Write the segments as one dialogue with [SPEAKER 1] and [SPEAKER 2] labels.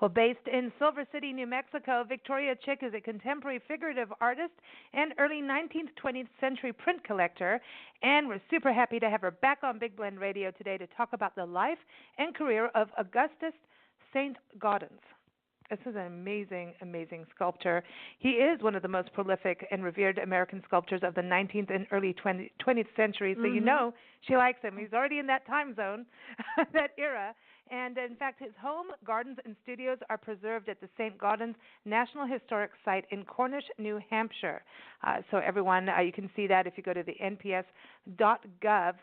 [SPEAKER 1] Well, based in Silver City, New Mexico, Victoria Chick is a contemporary figurative artist and early 19th, 20th century print collector. And we're super happy to have her back on Big Blend Radio today to talk about the life and career of Augustus Saint-Gaudens. This is an amazing, amazing sculptor. He is one of the most prolific and revered American sculptors of the 19th and early 20th century. So you know she likes him. He's already in that time zone, that era. And in fact, his home, gardens, and studios are preserved at the St. Gaudens National Historic Site in Cornish, New Hampshire. So everyone, you can see that if you go to the nps.gov/SAGA.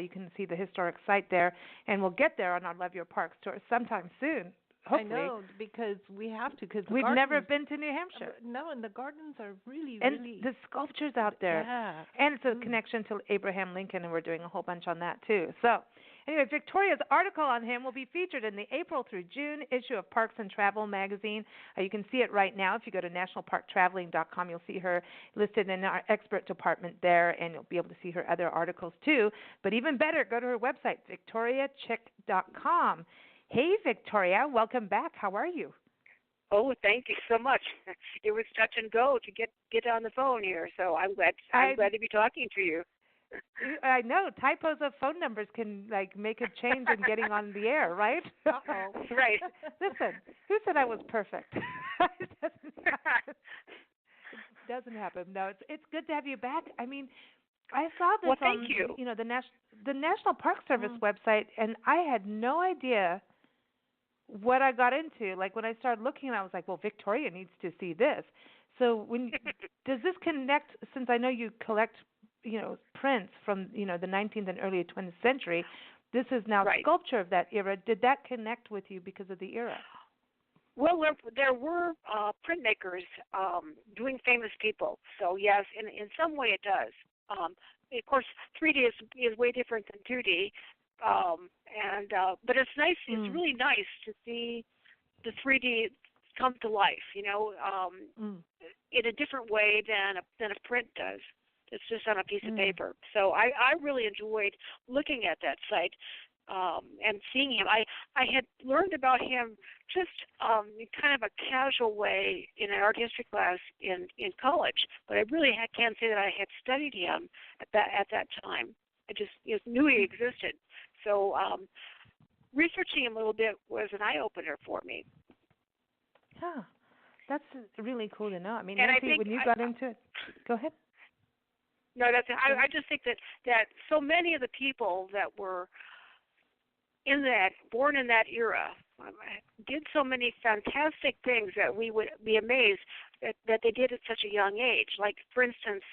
[SPEAKER 1] You can see the historic site there, and we'll get there on our Love Your Parks tour sometime soon. Hopefully.
[SPEAKER 2] I know, because we have to. Cause
[SPEAKER 1] we've never been to New Hampshire.
[SPEAKER 2] No, and the gardens are really,
[SPEAKER 1] and the sculptures out there.
[SPEAKER 2] Yeah.
[SPEAKER 1] And it's a connection to Abraham Lincoln, and we're doing a whole bunch on that, too. So, anyway, Victoria's article on him will be featured in the April through June issue of Parks and Travel magazine. You can see it right now. If you go to nationalparktraveling.com, you'll see her listed in our expert department there, and you'll be able to see her other articles, too. But even better, go to her website, victoriachick.com. Hey, Victoria, welcome back. How are you?
[SPEAKER 3] Oh, thank you so much. It was touch and go to get on the phone here, so I'm glad to be talking to you.
[SPEAKER 1] I know typos of phone numbers can make a change in getting on the air, right?
[SPEAKER 3] Uh-oh. Right.
[SPEAKER 1] Listen, who said I was perfect? It doesn't happen. No, it's good to have you back. I mean, I saw this on the National Park Service website, and I had no idea what I got into. Like when I started looking, I was like, well, Victoria needs to see this. So does this connect, since I know you collect, prints from, the 19th and early 20th century, this is now sculpture of that era. Did that connect with you because of the era?
[SPEAKER 3] Well, there were printmakers doing famous people. So, yes, in some way it does. Of course, 3D is way different than 2D. But it's nice. It's really nice to see the 3D come to life, in a different way than a print does. It's just on a piece of paper. So I really enjoyed looking at that site and seeing him. I had learned about him just in kind of a casual way in an art history class in college, but I really can't say that I had studied him at that time. I just knew he existed. So researching him a little bit was an eye-opener for me.
[SPEAKER 1] Yeah, that's really cool to know. I mean,
[SPEAKER 3] and
[SPEAKER 1] Nancy, when you got into it, go ahead.
[SPEAKER 3] No, I just think that so many of the people that were born in that era did so many fantastic things that we would be amazed that they did at such a young age. Like, for instance,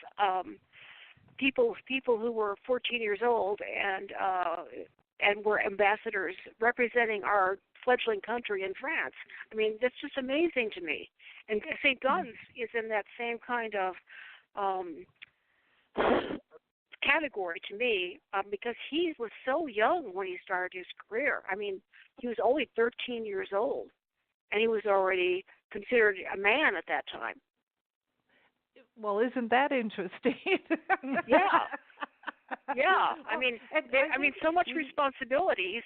[SPEAKER 3] people who were 14 years old and were ambassadors representing our fledgling country in France. I mean, that's just amazing to me. And St. Gaudens is in that same kind of category to me because he was so young when he started his career. I mean, he was only 13 years old, and he was already considered a man at that time.
[SPEAKER 2] Well, isn't that interesting?
[SPEAKER 3] Yeah. I mean, so much responsibility.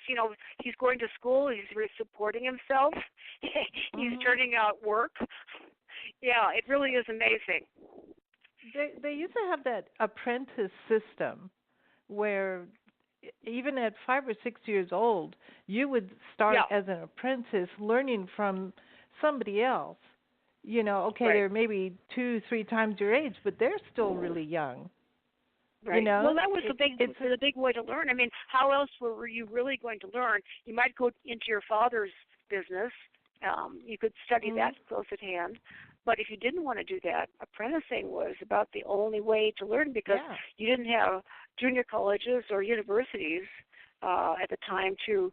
[SPEAKER 3] He's going to school. He's supporting himself. He's turning out work. Yeah, it really is amazing.
[SPEAKER 2] They used to have that apprentice system where even at 5 or 6 years old, you would start as an apprentice learning from somebody else. They're maybe 2-3 times your age, but they're still really young.
[SPEAKER 3] Right. Well, that was the big way to learn. I mean, how else were you really going to learn? You might go into your father's business. You could study that close at hand. But if you didn't want to do that, apprenticing was about the only way to learn because you didn't have junior colleges or universities at the time to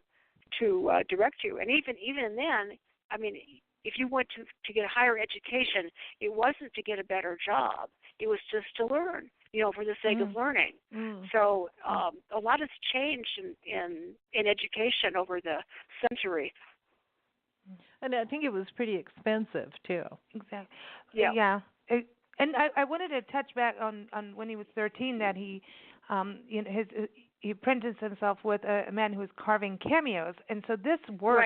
[SPEAKER 3] direct you. And even then, I mean, if you went to get a higher education, it wasn't to get a better job. It was just to learn, for the sake of learning. So a lot has changed in education over the century.
[SPEAKER 1] And I think it was pretty expensive, too. Exactly.
[SPEAKER 3] Yeah.
[SPEAKER 1] And I wanted to touch back on when he was 13 that he he apprenticed himself with a man who was carving cameos, and so this work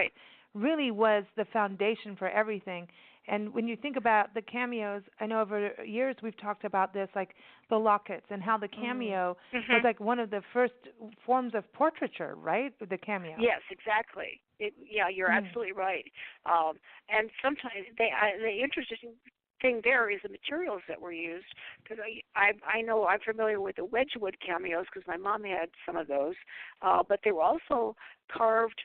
[SPEAKER 1] really was the foundation for everything. And when you think about the cameos, I know over years we've talked about this, like the lockets and how the cameo was like one of the first forms of portraiture, right? The cameo.
[SPEAKER 3] Yes, exactly. You're absolutely right. And sometimes the interesting thing there is the materials that were used, because I know I'm familiar with the Wedgwood cameos because my mom had some of those, but they were also carved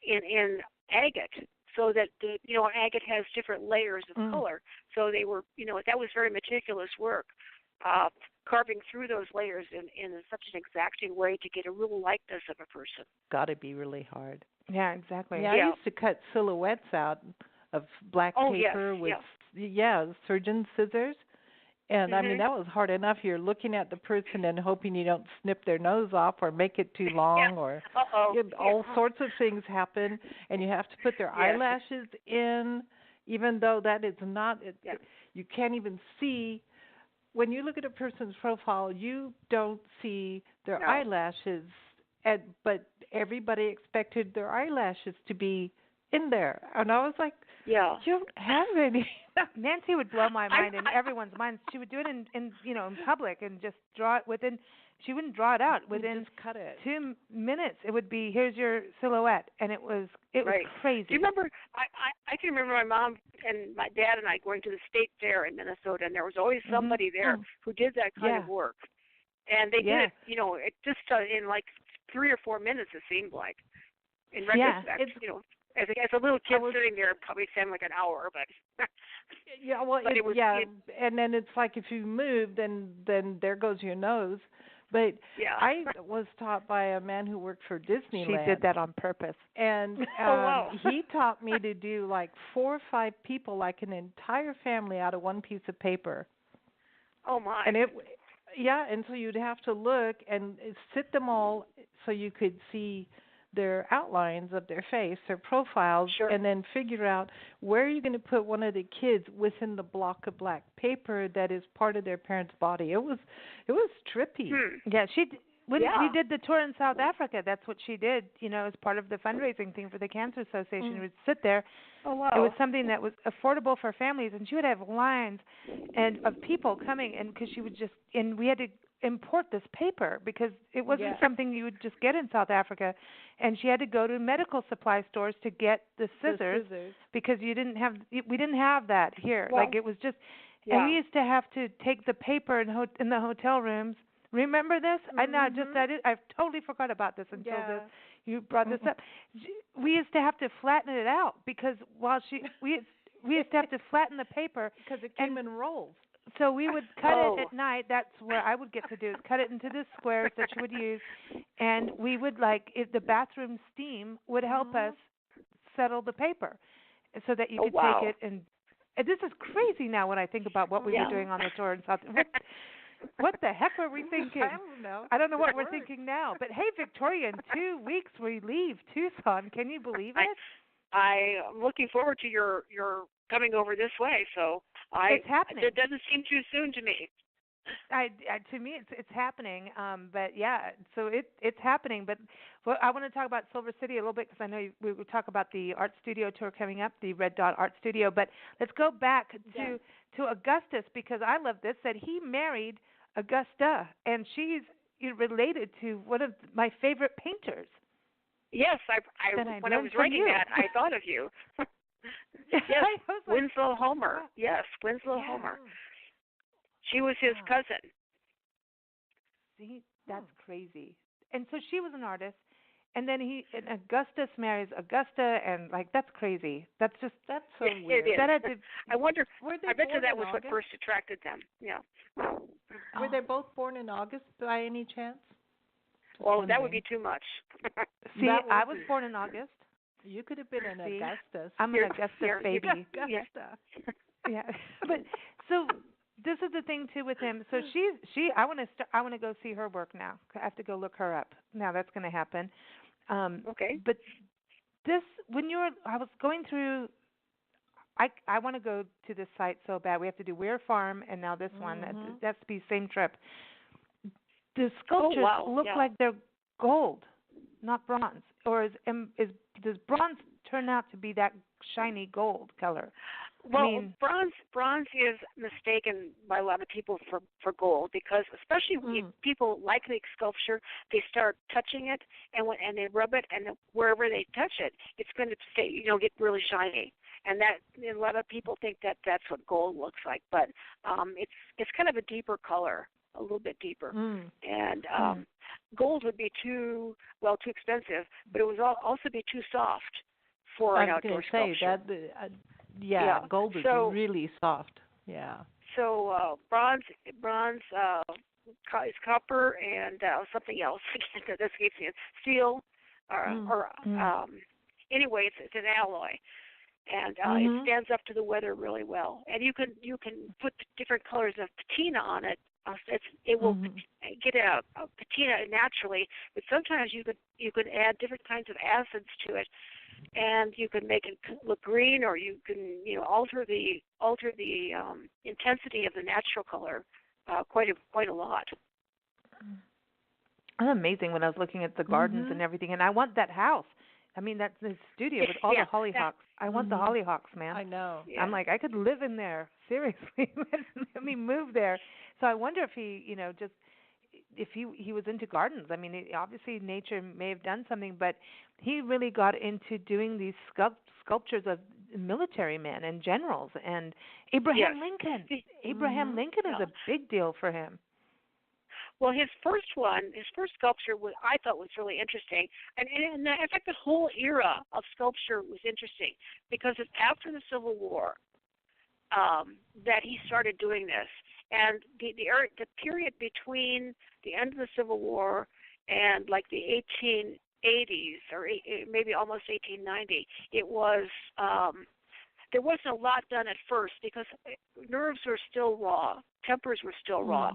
[SPEAKER 3] in agate. So that agate has different layers of color. So they were, that was very meticulous work, carving through those layers in such an exacting way to get a real likeness of a person.
[SPEAKER 2] Got to be really hard.
[SPEAKER 1] Yeah, exactly.
[SPEAKER 2] Yeah, I used to cut silhouettes out of black paper with surgeon's scissors. And I mean, that was hard enough. You're looking at the person and hoping you don't snip their nose off or make it too long or all sorts of things happen. And you have to put their eyelashes in, even though that is not, you can't even see. When you look at a person's profile, you don't see their eyelashes, but everybody expected their eyelashes to be in there. And I was like, you don't have any.
[SPEAKER 1] Nancy would blow my mind and everyone's mind. She would do it in public and just draw it within. She wouldn't draw it out within
[SPEAKER 2] just cut it.
[SPEAKER 1] 2 minutes. It would be, here's your silhouette, and it was crazy.
[SPEAKER 3] Do you remember? I can remember my mom and my dad and I going to the state fair in Minnesota, and there was always somebody there who did that kind of work, and they did it. It just in like 3 or 4 minutes. It seemed like, in retrospect, As a little kid sitting there, it probably seemed like an hour, but
[SPEAKER 2] and then it's like if you move, then there goes your nose. But I was taught by a man who worked for Disneyland.
[SPEAKER 1] She did that on purpose,
[SPEAKER 2] and he taught me to do like 4 or 5 people, like an entire family, out of one piece of paper.
[SPEAKER 3] Oh my!
[SPEAKER 2] And and so you'd have to look and sit them all so you could see their outlines of their face, their profiles, and then figure out where you're going to put one of the kids within the block of black paper that is part of their parent's body. It was trippy.
[SPEAKER 1] Yeah, we did the tour in South Africa, that's what she did, as part of the fundraising thing for the Cancer Association. We would sit there.
[SPEAKER 3] Oh, wow.
[SPEAKER 1] It was something that was affordable for families, and she would have lines of people coming, and because she would and we had to import this paper because it wasn't something you would just get in South Africa, and she had to go to medical supply stores to get the scissors. Because we didn't have that here. Like it was just, and we used to have to take the paper in the hotel rooms. Remember this? I totally forgot about this until you brought this up. We used to have to flatten it out because we used to have to flatten the paper
[SPEAKER 2] because it came in rolls.
[SPEAKER 1] So we would cut it at night. That's where I would get to do is cut it into the squares that you would use, and we would the bathroom steam would help us settle the paper, so that you could take it. And this is crazy now when I think about what we were doing on the tour in South. What the heck were we thinking? I don't know what we're thinking now. But hey, Victoria, in 2 weeks we leave Tucson. Can you believe it?
[SPEAKER 3] I'm looking forward to your coming over this way. So
[SPEAKER 1] it's happening.
[SPEAKER 3] It doesn't seem too soon to me.
[SPEAKER 1] To me, it's happening. But yeah, so it's happening. But I want to talk about Silver City a little bit because I know we will talk about the art studio tour coming up, the Red Dot Art Studio. But let's go back to Augustus because I love this. That he married Augusta, and she's related to one of my favorite painters.
[SPEAKER 3] Yes, when I was writing that, I thought of you. Yes, Winslow Homer. Yes, Winslow Homer. She was his cousin.
[SPEAKER 1] See, that's crazy. And so she was an artist, and then Augustus marries Augusta, and that's crazy. That's so weird.
[SPEAKER 3] It is. I wonder. I bet you that was what first attracted them. Yeah.
[SPEAKER 2] Were they both born in August by any chance?
[SPEAKER 3] Well, that would be too much.
[SPEAKER 1] See, I was born in August.
[SPEAKER 2] You could have been an Augustus.
[SPEAKER 1] I'm an Augustus baby.
[SPEAKER 2] Augusta.
[SPEAKER 1] Yeah. But so this is the thing too with him. So I want to go see her work now. I have to go look her up. Now that's going to happen.
[SPEAKER 3] Okay.
[SPEAKER 1] But I was going through. I want to go to this site so bad. We have to do Weir Farm and now this one. That's to be same trip. The sculptures look like they're gold, not bronze? Or does bronze turn out to be that shiny gold color?
[SPEAKER 3] Well, bronze is mistaken by a lot of people for gold, because especially when people like the sculpture, they start touching it, and they rub it, and wherever they touch it, it's going to stay, get really shiny. And that a lot of people think that that's what gold looks like, but it's kind of a deeper color, a little bit deeper. And gold would be too expensive, but it would also be too soft for an outdoor sculpture.
[SPEAKER 2] Gold is really soft. Yeah.
[SPEAKER 3] So bronze is copper and something else that escapes me. Steel, anyway, it's an alloy, and it stands up to the weather really well. And you can put different colors of patina on it. It will get a patina naturally, but sometimes you could add different kinds of acids to it, and you can make it look green, or you can alter the intensity of the natural color quite a lot.
[SPEAKER 1] That's amazing. When I was looking at the gardens and everything, and I want that house. I mean, that's the studio with all the hollyhocks. I want the hollyhocks, man.
[SPEAKER 2] I know.
[SPEAKER 1] Yeah. I'm like, I could live in there. Seriously, let me move there. So I wonder if he was into gardens. I mean, obviously nature may have done something, but he really got into doing these sculptures of military men and generals and Abraham Lincoln. Abraham Lincoln is a big deal for him.
[SPEAKER 3] Well, his first sculpture I thought was really interesting, and in fact, the whole era of sculpture was interesting, because it's after the Civil War that he started doing this, and the period between the end of the Civil War and like the 1880s, or maybe almost 1890, it was there wasn't a lot done at first, because nerves were still raw, tempers were still raw.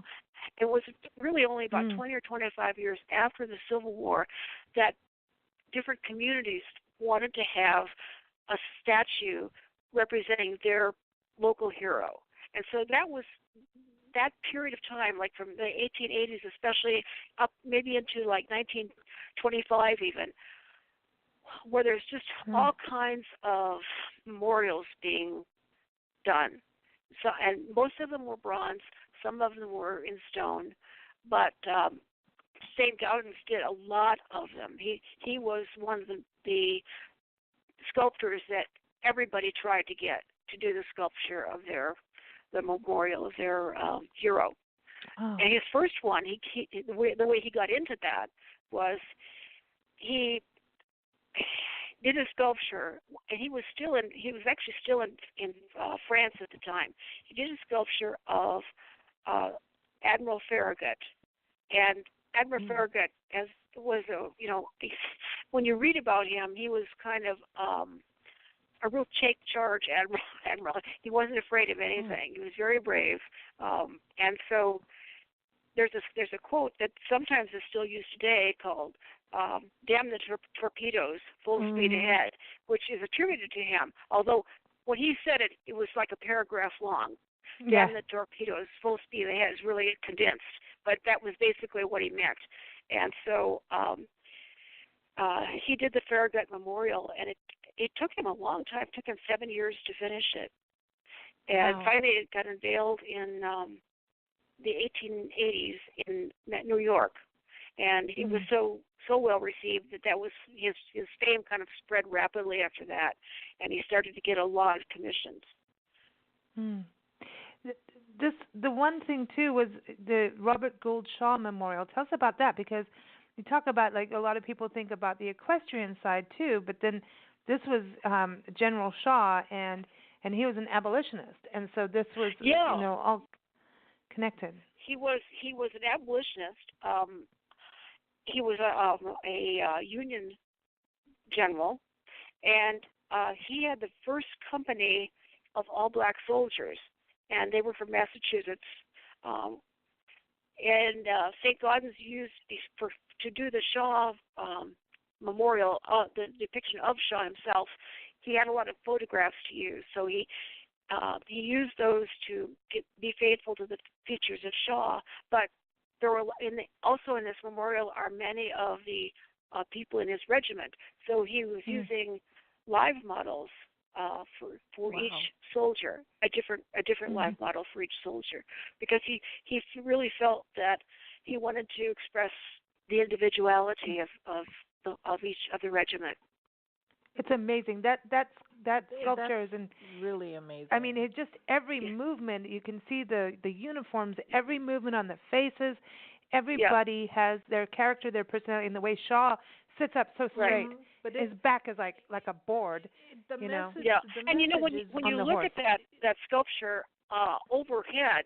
[SPEAKER 3] It was really only about 20 or 25 years after the Civil War that different communities wanted to have a statue representing their local hero. And so that was that period of time, like from the 1880s especially up maybe into like 1925 even, where there's just all kinds of memorials being done. So, and most of them were bronze, some of them were in stone, but Saint-Gaudens did a lot of them. He was one of the sculptors that everybody tried to get to do the sculpture of the memorial of their hero. Oh. And his first one, the way he got into that was he did a sculpture, and he was actually still in France at the time. He did a sculpture of Admiral Farragut, and Admiral Farragut when you read about him, he was kind of a real take charge admiral. He wasn't afraid of anything. He was very brave, and so there's a quote that sometimes is still used today called "Damn the torpedoes, full speed ahead," which is attributed to him. Although when he said it, it was like a paragraph long. Damn the torpedoes, full speed ahead is really condensed, but that was basically what he meant. And so he did the Farragut Memorial, and it took him a long time. It took him 7 years to finish it. And finally it got unveiled in the 1880s in New York. And it was so well received that was his fame kind of spread rapidly after that, and he started to get a lot of commissions.
[SPEAKER 1] The one thing too was the Robert Gould Shaw Memorial. Tell us about that, because you talk about, like, a lot of people think about the equestrian side too, but then this was General Shaw, and he was an abolitionist, and so this was all connected.
[SPEAKER 3] He was an abolitionist. He was a Union general, and he had the first company of all black soldiers, and they were from Massachusetts. And Saint-Gaudens used to do the Shaw memorial, the depiction of Shaw himself. He had a lot of photographs to use, so he used those to be faithful to the features of Shaw, but there were also in this memorial are many of the people in his regiment. So he was using live models for each soldier, a different live model for each soldier, because he really felt that he wanted to express the individuality of each of the regiment.
[SPEAKER 1] It's amazing. That sculpture is
[SPEAKER 2] really amazing.
[SPEAKER 1] I mean, it just every movement you can see the uniforms, every movement on the faces. Everybody has their character, their personality, and the way Shaw sits up so straight.
[SPEAKER 3] Right.
[SPEAKER 1] But his back is like a board.
[SPEAKER 2] The
[SPEAKER 1] you know.
[SPEAKER 2] message,
[SPEAKER 3] Yeah,
[SPEAKER 2] the
[SPEAKER 3] and you know when you look
[SPEAKER 1] horse.
[SPEAKER 3] at that sculpture overhead,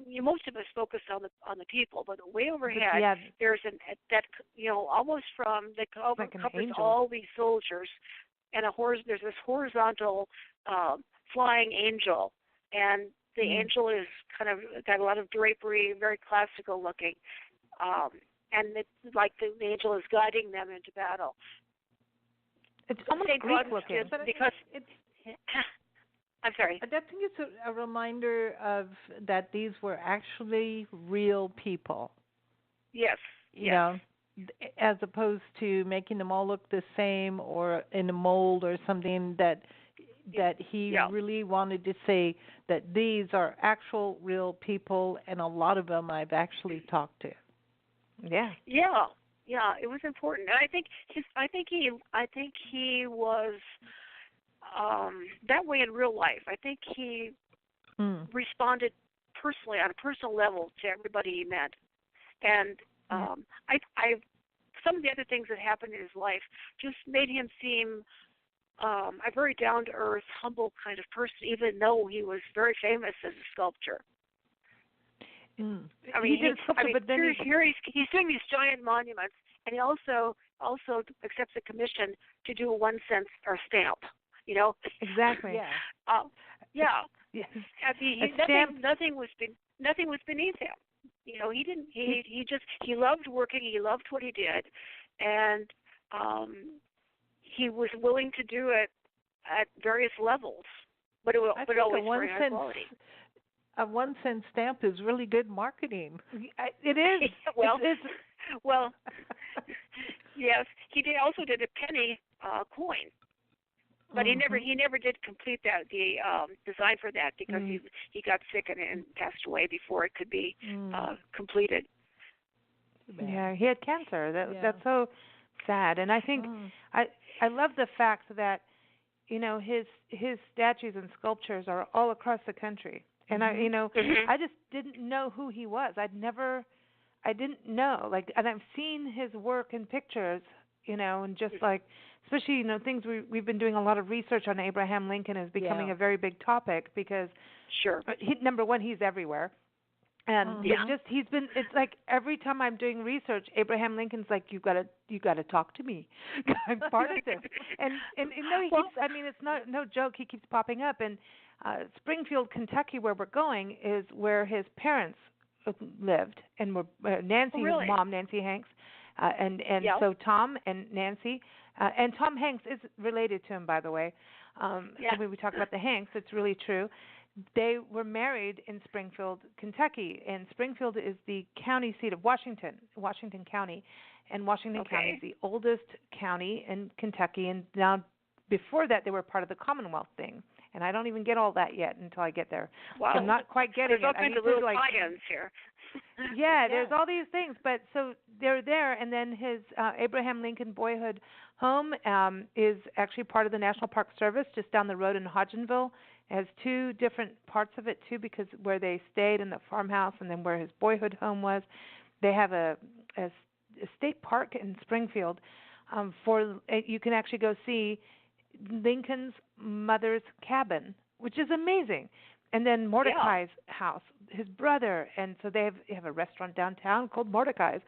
[SPEAKER 3] you most of us focus on the people, but way overhead there's almost from that covers all these soldiers, and there's this horizontal flying angel, and the angel is kind of got a lot of drapery, very classical looking, and it's like the angel is guiding them into battle.
[SPEAKER 1] It's almost Greek looking.
[SPEAKER 3] Because I'm sorry.
[SPEAKER 2] I think it's a reminder of that these were actually real people.
[SPEAKER 3] Yes.
[SPEAKER 2] You know, as opposed to making them all look the same or in a mold or something that he really wanted to say that these are actual real people, and a lot of them I've actually talked to.
[SPEAKER 1] Yeah.
[SPEAKER 3] Yeah, it was important. And I think he was that way in real life. I think he responded personally on a personal level to everybody he met. And I some of the other things that happened in his life just made him seem a very down-to-earth, humble kind of person, even though he was very famous as a sculptor. I mean,
[SPEAKER 1] but then
[SPEAKER 3] he's doing these giant monuments, and he also accepts a commission to do a 1 cent or stamp. You know.
[SPEAKER 1] Exactly.
[SPEAKER 3] Yeah.
[SPEAKER 1] Yes.
[SPEAKER 3] I mean, nothing was beneath him. You know, he didn't. He loved working. He loved what he did, and he was willing to do it at various levels, but always for high quality.
[SPEAKER 2] A 1 cent stamp is really good marketing.
[SPEAKER 1] It is.
[SPEAKER 3] Well, yes. He also did a penny coin, but he never did complete the design for that because he got sick and passed away before it could be completed.
[SPEAKER 1] Yeah, he had cancer. That's so sad. And I think I love the fact that his statues and sculptures are all across the country. And I just didn't know who he was. I didn't know. And I've seen his work in pictures, and just especially, things we've been doing a lot of research on Abraham Lincoln is becoming a very big topic because number one, he's everywhere. And it's like every time I'm doing research, Abraham Lincoln's like, you gotta talk to me. I'm part of this. And he keeps, I mean, it's no joke, he keeps popping up. And Springfield, Kentucky, where we're going, is where his parents lived, and Nancy, his mom, Nancy Hanks, and so Tom and Nancy, and Tom Hanks is related to him, by the way. When we talk about the Hanks, it's really true. They were married in Springfield, Kentucky, and Springfield is the county seat of Washington County, and Washington County is the oldest county in Kentucky, and now before that they were part of the Commonwealth thing. And I don't even get all that yet until I get there.
[SPEAKER 3] Wow.
[SPEAKER 1] I'm not quite getting
[SPEAKER 3] it. There's all kinds of little tie-ins here.
[SPEAKER 1] There's all these things. But so they're there, and then his Abraham Lincoln Boyhood home is actually part of the National Park Service just down the road in Hodgenville. It has two different parts of it, too, because where they stayed in the farmhouse and then where his boyhood home was. They have a state park in Springfield. You can actually go see Lincoln's mother's cabin, which is amazing, and then Mordecai's house, his brother, and so they have a restaurant downtown called Mordecai's,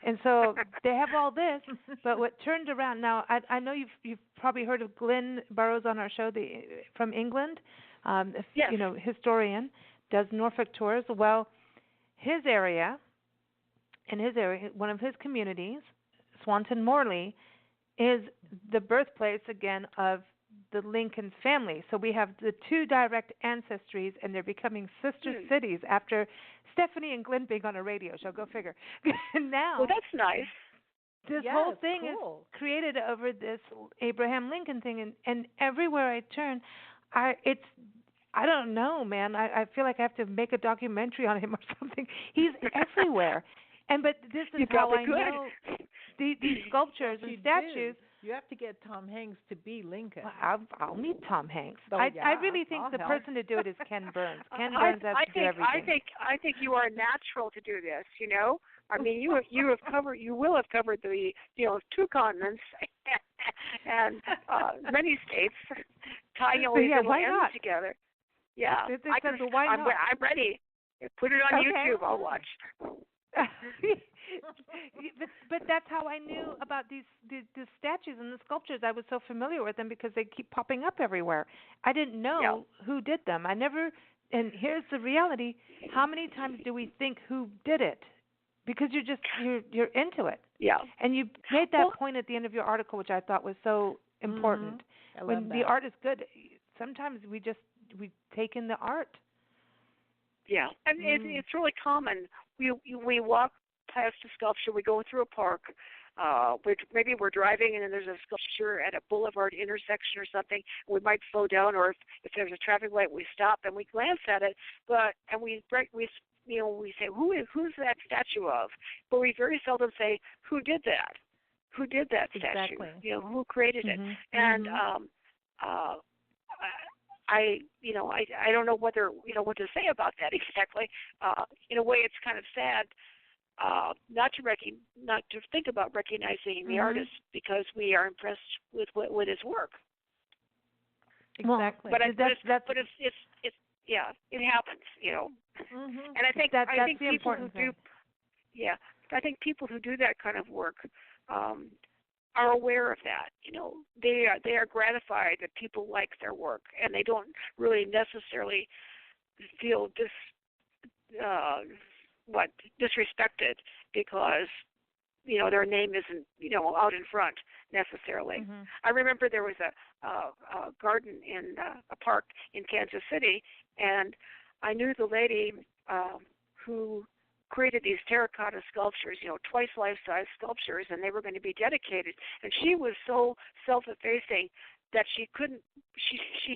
[SPEAKER 1] and so they have all this. But what turned around now, I know you've probably heard of Glenn Burrows on our show, from England, historian, does Norfolk tours. Well, his area, one of his communities, Swanton Morley, is the birthplace again of the Lincoln family. So we have the two direct ancestries, and they're becoming sister cities after Stephanie and Glenn being on a radio show. Go figure. And now,
[SPEAKER 3] well, that's nice.
[SPEAKER 1] This whole thing is created over this Abraham Lincoln thing, and everywhere I turn, I don't know, man. I feel like I have to make a documentary on him or something. He's everywhere. But this is how I know these sculptures and statues.
[SPEAKER 2] You have to get Tom Hanks to be Lincoln.
[SPEAKER 1] Well, I'll meet Tom Hanks.
[SPEAKER 2] Oh,
[SPEAKER 1] I really think the person to do it is Ken Burns. Ken Burns has to do everything.
[SPEAKER 3] I think you are natural to do this. You know, I mean, you will have covered the 2 continents and many states, tying all these little ends together. Yeah, I'm ready. Put it on YouTube. I'll watch.
[SPEAKER 1] but that's how I knew about these statues and the sculptures. I was so familiar with them because they keep popping up everywhere. I didn't know who did them. I never. And here's the reality: how many times do we think who did it? Because you're into it.
[SPEAKER 3] Yeah.
[SPEAKER 1] And you made that point at the end of your article, which I thought was so important. When the art is good, sometimes we take in the art.
[SPEAKER 3] Yeah, and it's really common. We walk past a sculpture. We go through a park. Maybe we're driving and then there's a sculpture at a boulevard intersection or something. We might slow down, or if there's a traffic light, we stop and we glance at it. We say who's that statue of? But we very seldom say who did that. Who did that statue?
[SPEAKER 2] Exactly.
[SPEAKER 3] Who created it? And I don't know what to say about that exactly. In a way, it's kind of sad not to think about recognizing the artist because we are impressed with his work.
[SPEAKER 2] Exactly.
[SPEAKER 3] But it happens, And I think people who do, I think people who do that kind of work are aware of that. They are gratified that people like their work, and they don't really necessarily feel disrespected because their name isn't out in front necessarily. I remember there was a garden in a park in Kansas City, and I knew the lady who created these terracotta sculptures, twice life-size sculptures, and they were going to be dedicated. And she was so self-effacing that she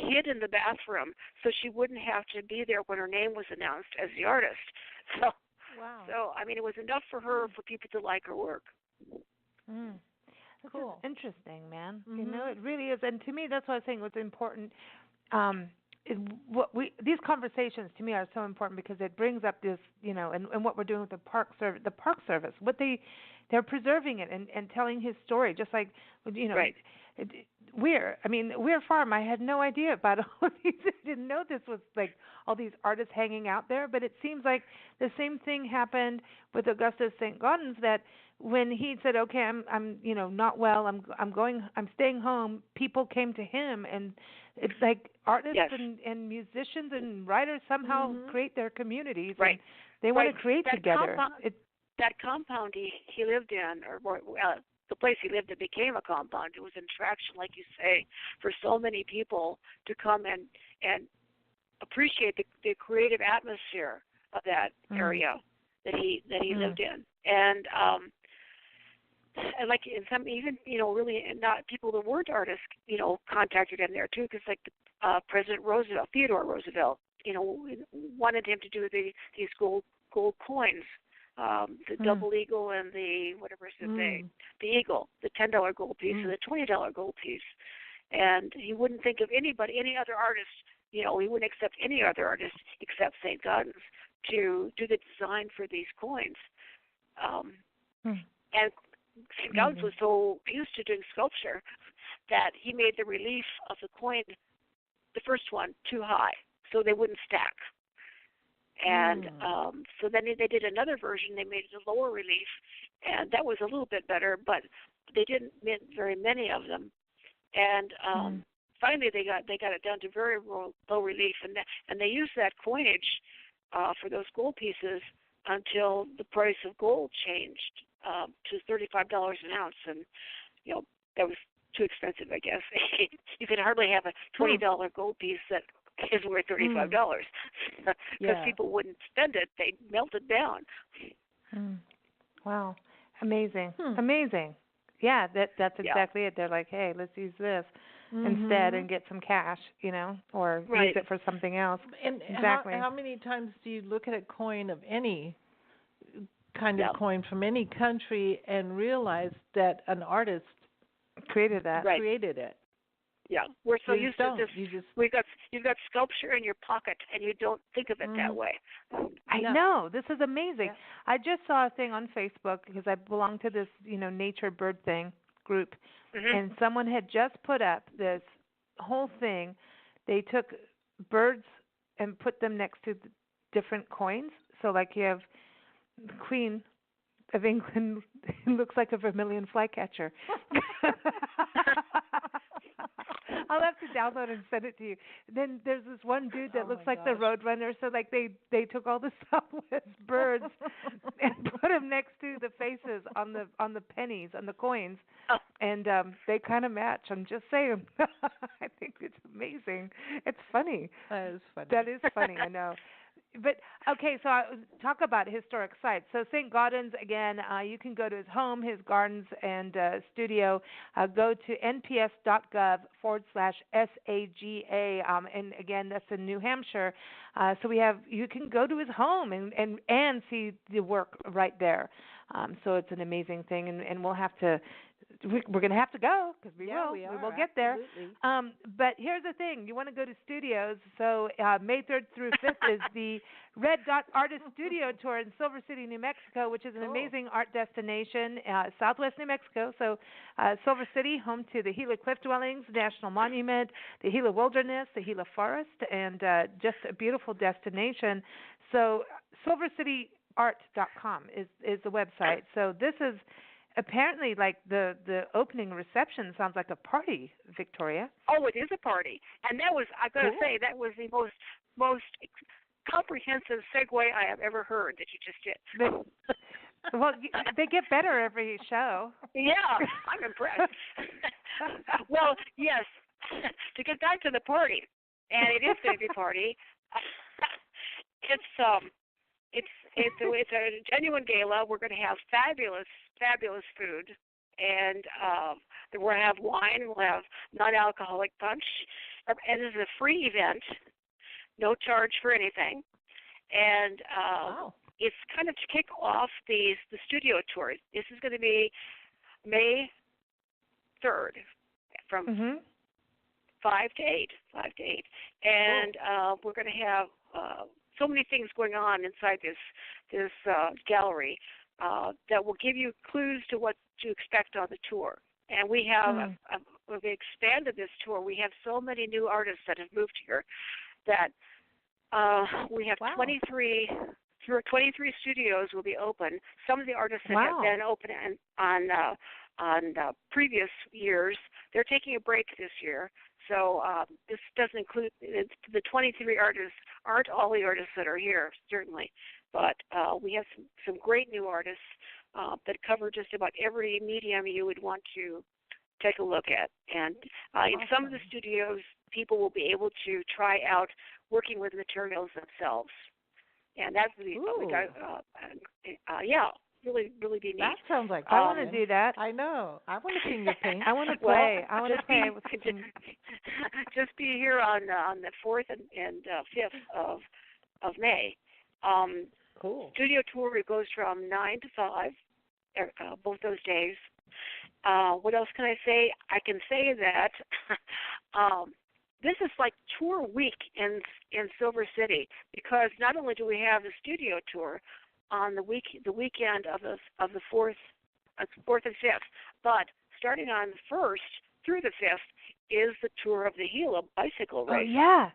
[SPEAKER 3] hid in the bathroom so she wouldn't have to be there when her name was announced as the artist. So, I mean, it was enough for her for people to like her work.
[SPEAKER 1] That's cool. Interesting, man. It really is. And to me, that's what I was saying. What's important. These conversations to me are so important because it brings up this, and what we're doing with the park service, what they're preserving it and telling his story, just like,
[SPEAKER 3] Right.
[SPEAKER 1] Weir Farm, I had no idea about all of these. I didn't know this was like all these artists hanging out there, but it seems like the same thing happened with Augustus Saint-Gaudens, that when he said, okay, I'm not well, I'm staying home, people came to him, and it's like artists and musicians and writers somehow create their communities, and they want to create together.
[SPEAKER 3] That compound he lived in, or the place he lived in became a compound. It was an attraction, like you say, for so many people to come and appreciate the creative atmosphere of that area that he lived in. And like in some, even really not people that weren't artists, contacted him there too, because like President Roosevelt, Theodore Roosevelt, wanted him to do these gold coins. The double eagle and the the eagle, the $10 gold piece and the $20 gold piece, and he wouldn't think of any other artist. He wouldn't accept any other artist except St. Gaudens to do the design for these coins. And St. Gaudens was so used to doing sculpture that he made the relief of the coin, the first one, too high, so they wouldn't stack. And so then they did another version. They made it a lower relief, and that was a little bit better, but they didn't mint very many of them. And finally, they got it down to very low relief, and they used that coinage for those gold pieces until the price of gold changed to $35 an ounce, and that was too expensive, I guess. You can hardly have a $20 gold piece that is worth $35 because people wouldn't spend it; they'd melt it down.
[SPEAKER 1] Wow, amazing, amazing. Yeah, that's exactly it. They're like, hey, let's use this instead and get some cash, or use it for something else.
[SPEAKER 2] And
[SPEAKER 1] exactly.
[SPEAKER 2] How many times do you look at a coin of any kind of coin from any country and realize that an artist
[SPEAKER 1] created that?
[SPEAKER 2] Created it.
[SPEAKER 3] Yeah, we're so used to this. You've got sculpture in your pocket, and you don't think of it that way.
[SPEAKER 1] I know. This is amazing. Yeah. I just saw a thing on Facebook because I belong to this, nature bird thing group, and someone had just put up this whole thing. They took birds and put them next to different coins. So, like, you have the Queen of England looks like a vermilion flycatcher. I'll have to download and send it to you. Then there's this one dude that looks like the Roadrunner. So like they took all the Southwest birds and put them next to the faces on the pennies, on the coins, and they kind of match. I'm just saying. I think it's amazing. It's funny.
[SPEAKER 2] That is funny.
[SPEAKER 1] That is funny. I know. But, okay, so talk about historic sites. So St. Gaudens, again, you can go to his home, his gardens, and studio. Go to nps.gov/SAGA. And, again, that's in New Hampshire. So you can go to his home and see the work right there. So it's an amazing thing, and we'll have to we're going to have to go because we will get there. But here's the thing. You want to go to studios. So May 3rd through 5th is the Red Dot Artist Studio Tour in Silver City, New Mexico, which is an amazing art destination, southwest New Mexico. So Silver City, home to the Gila Cliff Dwellings, National Monument, the Gila Wilderness, the Gila Forest, and just a beautiful destination. So silvercityart.com is the website. So this is apparently, like, the opening reception sounds like a party, Victoria.
[SPEAKER 3] Oh, it is a party. And that was, I got to say, that was the most comprehensive segue I have ever heard that you just did.
[SPEAKER 1] Well, they get better every show.
[SPEAKER 3] Yeah, I'm impressed. Well, yes, to get back to the party, and it is going to be a party. It's a genuine gala. We're going to have fabulous food, and we'll have wine. We'll have non-alcoholic punch, and this is a free event, no charge for anything, and it's kind of to kick off the studio tour. This is going to be May 3rd from 5 to 8, and we're going to have so many things going on inside this gallery that will give you clues to what to expect on the tour. And we have we've expanded this tour. We have so many new artists that have moved here that we have 23 studios will be open. Some of the artists that have been open on previous years, they're taking a break this year. So this doesn't include the 23 artists. Aren't all the artists that are here, certainly, but we have some great new artists that cover just about every medium you would want to take a look at. And in some of the studios, people will be able to try out working with materials themselves, and that's really really be neat.
[SPEAKER 2] That sounds like
[SPEAKER 1] I want to do that.
[SPEAKER 2] I know. I want to finger paint.
[SPEAKER 1] I want to play. I want to play.
[SPEAKER 3] Just be here on the 4th and 5th of May.
[SPEAKER 2] Cool.
[SPEAKER 3] Studio tour goes from 9 to 5, both those days. What else can I say? I can say that this is like tour week in Silver City, because not only do we have the studio tour on the weekend of the 4th and 5th, but starting on the 1st through the 5th is the tour of the Gila bicycle race.
[SPEAKER 1] Oh, yeah.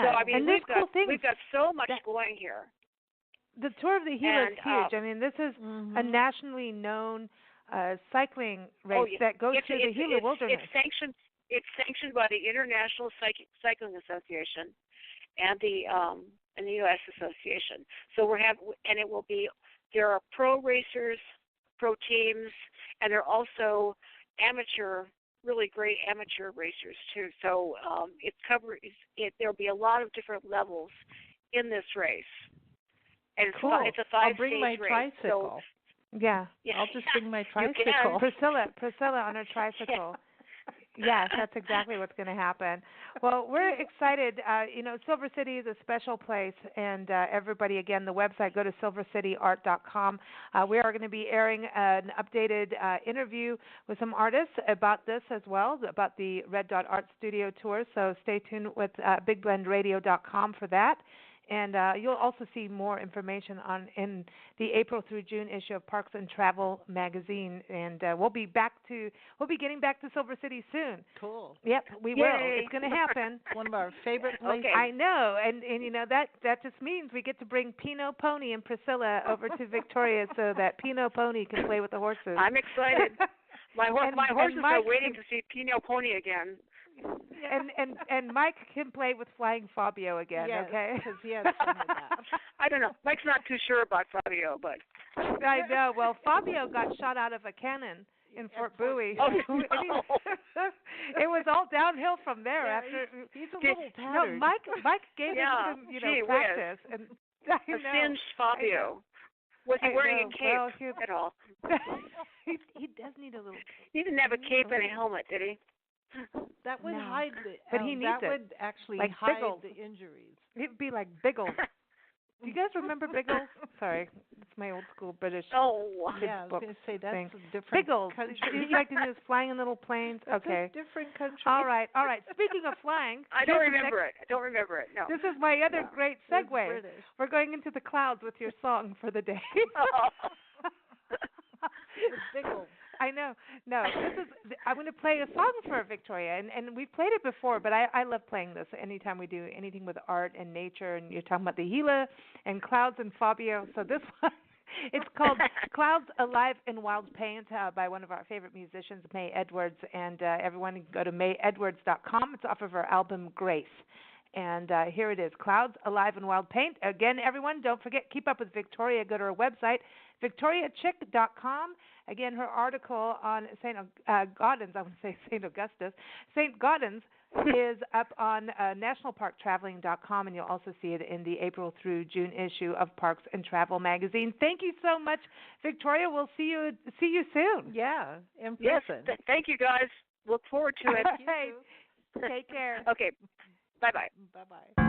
[SPEAKER 3] So I mean, we've got so much going here.
[SPEAKER 1] The tour of the Gila is huge. I mean, this is a nationally known cycling race that goes through the Gila Wilderness.
[SPEAKER 3] It's sanctioned by the International Cycling Association and the U.S. Association. So there are pro racers, pro teams, and there are also amateur really great amateur racers too. So there'll be a lot of different levels in this race. And
[SPEAKER 2] cool.
[SPEAKER 3] It's a 5-stage
[SPEAKER 2] I'll bring my
[SPEAKER 3] race.
[SPEAKER 2] tricycle.
[SPEAKER 3] So,
[SPEAKER 1] Yeah.
[SPEAKER 2] I'll just bring my tricycle.
[SPEAKER 1] Priscilla on her tricycle. Yes, that's exactly what's going to happen. Well, we're excited. Silver City is a special place, and everybody, again, the website, go to silvercityart.com. We are going to be airing an updated interview with some artists about this as well, about the Red Dot Art Studio Tour, so stay tuned with bigblendradio.com for that. And you'll also see more information in the April through June issue of Parks and Travel magazine. And we'll be getting back to Silver City soon.
[SPEAKER 2] Cool.
[SPEAKER 1] Yep, we will. It's going to happen.
[SPEAKER 2] One of our favorite places.
[SPEAKER 3] Okay.
[SPEAKER 1] I know, and that just means we get to bring Pinot Pony and Priscilla over to Victoria so that Pinot Pony can play with the horses.
[SPEAKER 3] I'm excited. My horses are waiting to see Pinot Pony again.
[SPEAKER 1] And Mike can play with Flying Fabio again,
[SPEAKER 2] yes,
[SPEAKER 1] okay?
[SPEAKER 2] Because he had some of that.
[SPEAKER 3] I don't know. Mike's not too sure about Fabio, but
[SPEAKER 1] I know. Well, Fabio got shot out of a cannon in Fort Bowie.
[SPEAKER 3] Oh, no.
[SPEAKER 1] It was all downhill from there.
[SPEAKER 2] Yeah,
[SPEAKER 1] after
[SPEAKER 2] he's a little tattered.
[SPEAKER 1] No, Mike gave him some practice, and
[SPEAKER 3] a singed Fabio. Was he wearing a cape at all?
[SPEAKER 1] He does need a little.
[SPEAKER 3] He didn't have a cape and a helmet, did he?
[SPEAKER 2] That would hide the.
[SPEAKER 1] But he needs
[SPEAKER 2] that would actually
[SPEAKER 1] like
[SPEAKER 2] hide
[SPEAKER 1] Biggles.
[SPEAKER 2] the injuries.
[SPEAKER 1] It'd be like Biggles. Do you guys remember Biggles? Sorry, it's my old school British.
[SPEAKER 3] Oh,
[SPEAKER 2] yeah, I was going to say that's
[SPEAKER 1] thing.
[SPEAKER 2] a different
[SPEAKER 1] Biggles.
[SPEAKER 2] country.
[SPEAKER 1] He's like in his flying in little planes.
[SPEAKER 2] That's
[SPEAKER 1] okay.
[SPEAKER 2] a different country.
[SPEAKER 1] All right. Speaking of flying,
[SPEAKER 3] I don't remember it. No.
[SPEAKER 1] This is my other great segue.
[SPEAKER 2] British.
[SPEAKER 1] We're going into the clouds with your song for the day.
[SPEAKER 2] Biggles.
[SPEAKER 1] I know. No, I'm going to play a song for Victoria, and we've played it before, but I love playing this anytime we do anything with art and nature, and you're talking about the Gila and clouds and Fabio. So this one, it's called Clouds Alive in Wild Paint by one of our favorite musicians, May Edwards, and everyone can go to mayedwards.com. It's off of her album Grace. And here it is, Clouds Alive in Wild Paint. Again, everyone, don't forget, keep up with Victoria. Go to her website, victoriachick.com. Again, her article on Saint-Gaudens, I would say St. Augustus, Saint-Gaudens is up on nationalparktraveling.com, and you'll also see it in the April through June issue of Parks and Travel magazine. Thank you so much, Victoria. We'll see you soon.
[SPEAKER 2] Yeah, in
[SPEAKER 3] yes,
[SPEAKER 2] person.
[SPEAKER 3] Thank you, guys. Look forward to it.
[SPEAKER 1] Take care.
[SPEAKER 3] Okay. Bye-bye.
[SPEAKER 2] Bye-bye.